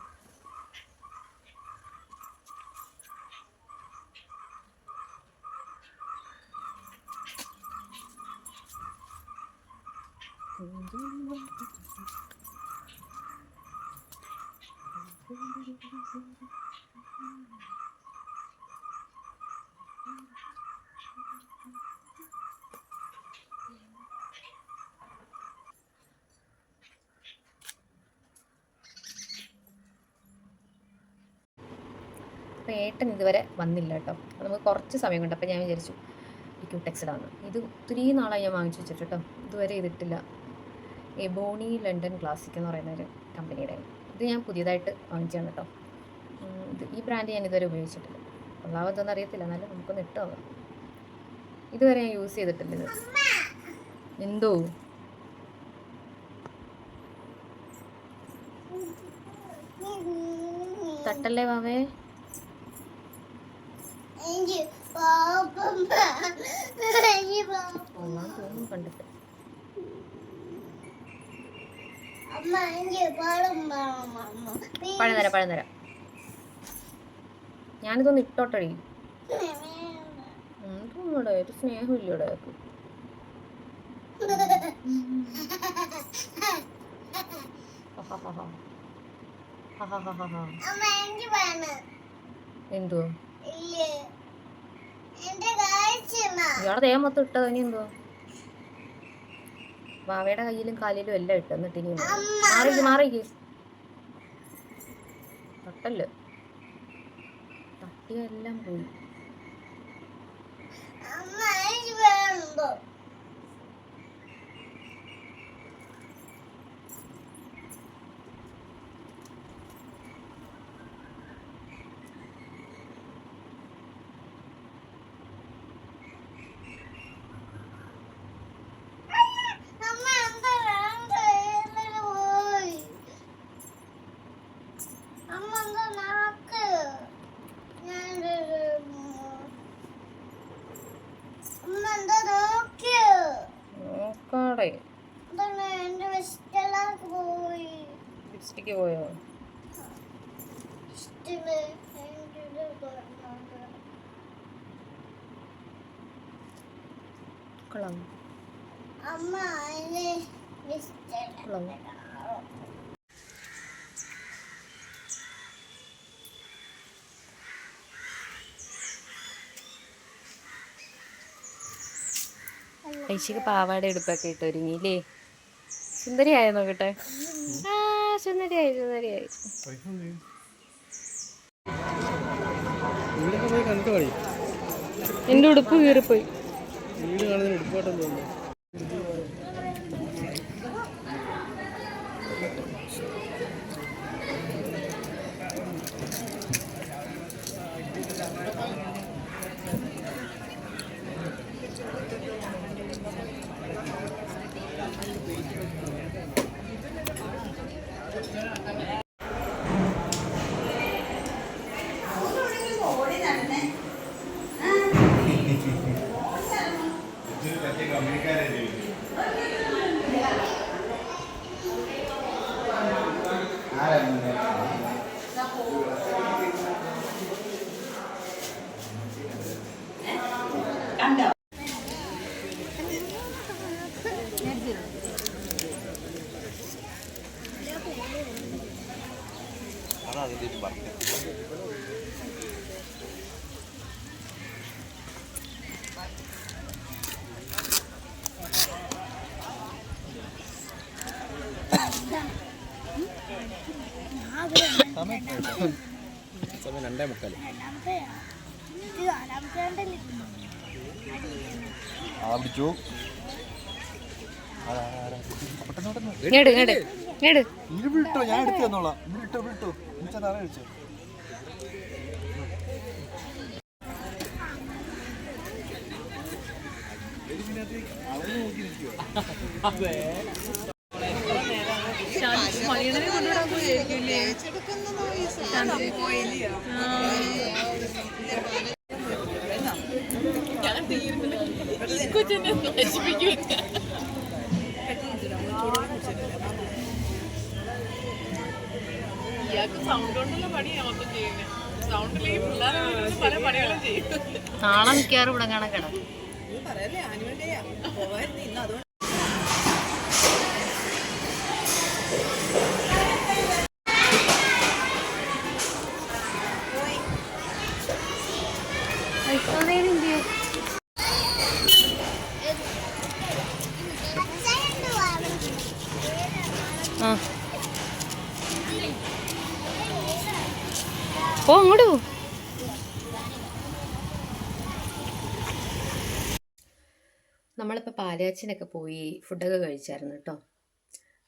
അപ്പോൾ ഏട്ടൻ ഇതുവരെ വന്നില്ല കേട്ടോ. അപ്പോൾ നമുക്ക് കുറച്ച് സമയം കൊണ്ട്, അപ്പോൾ ഞാൻ വിചാരിച്ചു ഈ ക്യൂടെക്സ് ഇടാമെന്ന്. ഇത് ഒത്തിരി നാളായി ഞാൻ വാങ്ങിച്ചു വെച്ചിട്ട് കേട്ടോ, ഇതുവരെ ഇതിട്ടില്ല. എബോണി ലണ്ടൻ ക്ലാസിക് എന്ന് പറയുന്നൊരു കമ്പനിയുടെ. ഇത് ഞാൻ പുതിയതായിട്ട് വാങ്ങിച്ചതാണ് കേട്ടോ. ഈ ബ്രാൻഡ് ഞാൻ ഇതുവരെ ഉപയോഗിച്ചിട്ടില്ല. ഉള്ളാവെന്തൊന്നും അറിയത്തില്ല, എന്നാലും നമുക്കൊന്ന് ഇട്ട് നോക്കാം. ഇതുവരെ ഞാൻ യൂസ് ചെയ്തിട്ടില്ല ഇത്. എന്തോ തട്ടല്ലേ വാവേ? കണ്ടിട്ട് പഴം തരാം. ഞാനിതൊന്ന് ഇട്ടോട്ടടി. ഇവിടെ ഒരു സ്നേഹമില്ല ഇവിടെ. എന്തോ ഇയാളെ ദേഹം മൊത്തം ഇട്ടത്? ഇനി എന്തോ വാവയുടെ കയ്യിലും കാലിലും എല്ലാം ഇട്ട്. എന്നിട്ട് ഇനി മാറിക്ക് തട്ടല് തട്ടിയെല്ലാം പോയി. ലിപ്സ്റ്റിക്ക് പോയോ? കൊള്ളാം. ഐശിക്ക് പാവാട എടുപ്പൊക്കെ ഇട്ട് ഒരുങ്ങിയില്ലേ? സുന്ദരിയായോ നോക്കട്ടെ? ആ സുന്ദരിയായി. എന്റെ ഉടുപ്പ് കീറിപ്പോയി. സമയം 2:45. പിടിച്ചു. വിട്ടോ, ഞാൻ എടുത്തു തന്നോളാം. വിട്ടോ തറ കഴിച്ചോ. നാളെ മിക്കവാറും ഇവിടെ കാണാൻ കിടക്കും. ഓ അങ്ങോട്ട് പോ. നമ്മളിപ്പോൾ പാലാച്ചിനൊക്കെ പോയി ഫുഡൊക്കെ കഴിച്ചായിരുന്നു കേട്ടോ.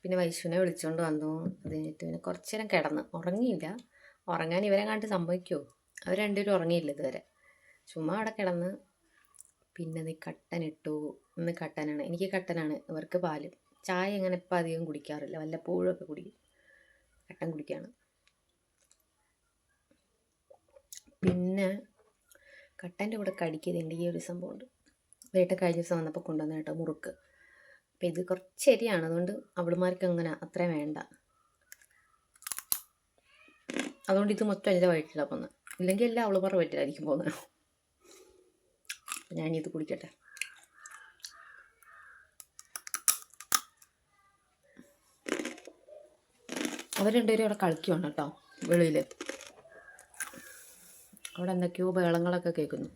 പിന്നെ വൈശുവിനെ വിളിച്ചുകൊണ്ട് വന്നു. അത് കഴിഞ്ഞിട്ട് പിന്നെ കുറച്ച് നേരം കിടന്ന് ഉറങ്ങിയില്ല. ഉറങ്ങാൻ ഇവരെ കണ്ട് സംഭവിക്കുമോ? അവർ രണ്ടുപേരും ഉറങ്ങിയില്ല ഇതുവരെ. ചുമ്മാ അവിടെ കിടന്ന്. പിന്നെ നീ കട്ടനിട്ടു. ഇന്ന് കട്ടനാണ്, എനിക്ക് കട്ടനാണ്, ഇവർക്ക് പാല്. ചായ അങ്ങനെ ഇപ്പം അധികം കുടിക്കാറില്ല, വല്ലപ്പോഴൊക്കെ കുടിക്കും. കട്ടൻ കുടിക്കുകയാണ്. പിന്നെ കട്ടൻ്റെ കൂടെ കടിക്കതുണ്ട് ഈ ഒരു സംഭവമുണ്ട്. വീട്ടിൽ കഴിഞ്ഞ ദിവസം വന്നപ്പോൾ കൊണ്ടുവന്ന കേട്ടോ മുറുക്ക്. അപ്പം ഇത് കുറച്ച് ശരിയാണ്, അതുകൊണ്ട് അവളുമാർക്ക് അങ്ങനെ അത്രയും വേണ്ട. അതുകൊണ്ട് ഇത് മൊത്തം എൻ്റെ വയറ്റിലാണ് പോകുന്നത്. ഇല്ലെങ്കിൽ എല്ലാം അവളുമാരുടെ വയറ്റിലായിരിക്കും പോകുന്നത്. ഞാനിത് കുടിക്കട്ടെ. അവർ രണ്ടുപേരും അവിടെ കളിക്കുവാണ് കേട്ടോ വെളിയിൽ. അവിടെ എന്തൊക്കെയോ ബഹളങ്ങളൊക്കെ കേൾക്കുന്നു.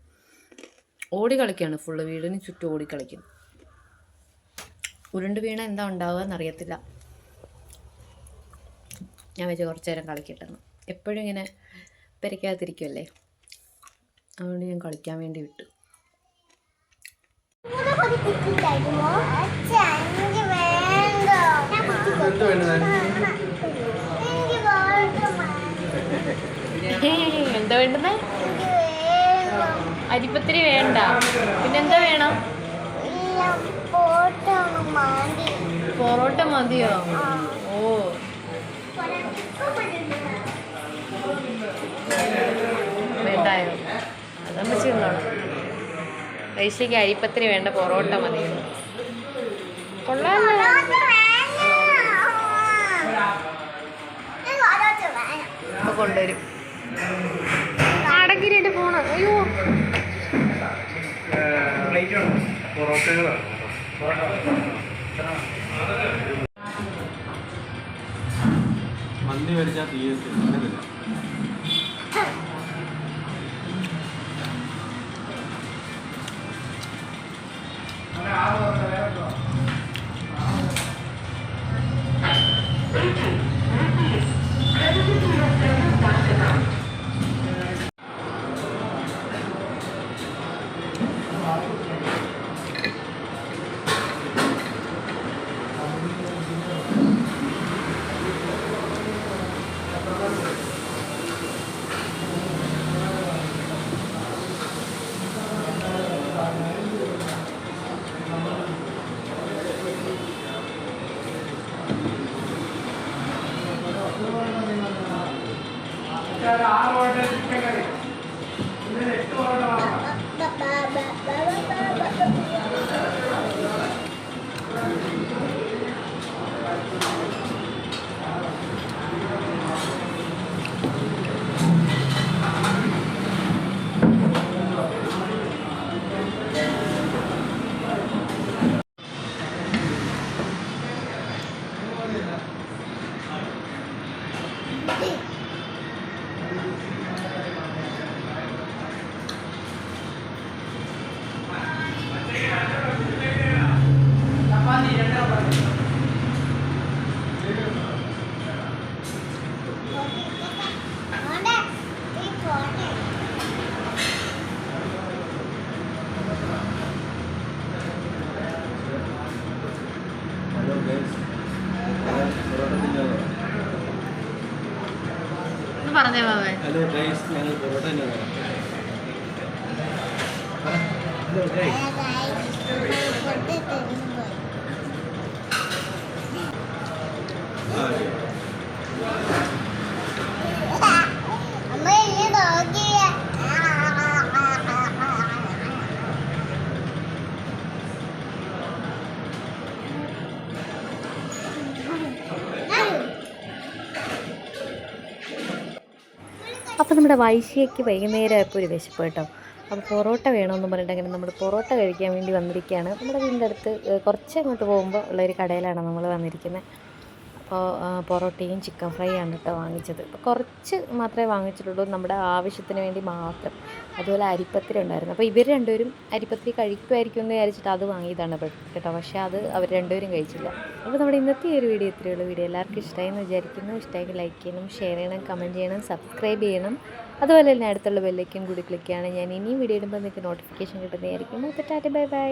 ഓടി കളിക്കുകയാണ് ഫുള്ള്, വീടിന് ചുറ്റും ഓടി കളിക്കും. ഉരുണ്ട് വീണ എന്താ ഉണ്ടാവുക എന്നറിയത്തില്ല. ഞാൻ വെച്ച് കുറച്ച് നേരം കളിക്കട്ടെന്ന്. എപ്പോഴും ഇങ്ങനെ പെരയ്ക്കാതിരിക്കുമല്ലേ, അതുകൊണ്ട് ഞാൻ കളിക്കാൻ വേണ്ടി വിട്ടു. എന്താ വേണ്ടുന്നേ? അരിപ്പത്തിരി വേണ്ട, പിന്നെന്താ വേണം? പൊറോട്ട മതിയോ? ഓ വേണ്ടായോ? അതമ്മ ചെയ്യുന്നോളാം. വൈശയ്ക്ക് അരിപ്പത്തിരി വേണ്ട, പൊറോട്ട മതി. കൊള്ളാമല്ലോ. അപ്പോൾ കൊണ്ടുവരും. അടക്കിയിട്ട് പോണ്. അയ്യോ മന്തി വരച്ചാൽ തീയത്തില്ല. പറഞ്ഞേ മാമേ. ഹലോ ഗൈസ്, ഞങ്ങൾ പൊറോട്ട തന്നെ തരാം. Hello guys. അമ്മ ഇനി നോക്കിയ അപ്പോൾ നമ്മുടെ വൈശിക്ക് വൈകുന്നേരം ആയപ്പോൾ ഒരു വിശപ്പ് കേട്ടോ. അപ്പോൾ പൊറോട്ട വേണമെന്ന് പറഞ്ഞിട്ട് അങ്ങനെ നമ്മൾ പൊറോട്ട കഴിക്കാൻ വേണ്ടി വന്നിരിക്കുകയാണ്. നമ്മുടെ വീടിൻ്റെ അടുത്ത് കുറച്ച് അങ്ങോട്ട് പോകുമ്പോൾ ഉള്ളൊരു കടയിലാണ് നമ്മൾ വന്നിരിക്കുന്നത്. അപ്പോൾ പൊറോട്ടയും ചിക്കൻ ഫ്രൈ ആണ് കേട്ടോ വാങ്ങിച്ചത്. അപ്പോൾ കുറച്ച് മാത്രമേ വാങ്ങിച്ചിട്ടുള്ളൂ, നമ്മുടെ ആവശ്യത്തിന് വേണ്ടി മാത്രം. അതുപോലെ അരിപ്പത്തിരി ഉണ്ടായിരുന്നു. അപ്പോൾ ഇവർ രണ്ടുപേരും അരിപ്പത്തിരി കഴിക്കുമായിരിക്കും എന്ന് വിചാരിച്ചിട്ട് അത് വാങ്ങിയതാണ് കേട്ടോ. പക്ഷേ അത് അവർ രണ്ടുപേരും കഴിച്ചില്ല. അപ്പോൾ നമ്മുടെ ഇന്നത്തെ ഈ ഒരു വീഡിയോ ഇത്രയുള്ള വീഡിയോ എല്ലാവർക്കും ഇഷ്ടമായി എന്ന് വിചാരിക്കുന്നു. ഇഷ്ടമെങ്കിൽ ലൈക്ക് ചെയ്യണം, ഷെയർ ചെയ്യണം, കമൻറ്റ് ചെയ്യണം, സബ്സ്ക്രൈബ് ചെയ്യണം. അതുപോലെ തന്നെ അടുത്തുള്ള ബെല്ലൈക്കൻ കൂടി ക്ലിക്ക് ചെയ്യണം. ഞാൻ ഇനിയും വീഡിയോ ഇടുമ്പോൾ നിങ്ങൾക്ക് നോട്ടിഫിക്കേഷൻ കിട്ടുന്നതായിരിക്കും. അപ്പോൾ ടാറ്റ ബൈ ബൈ.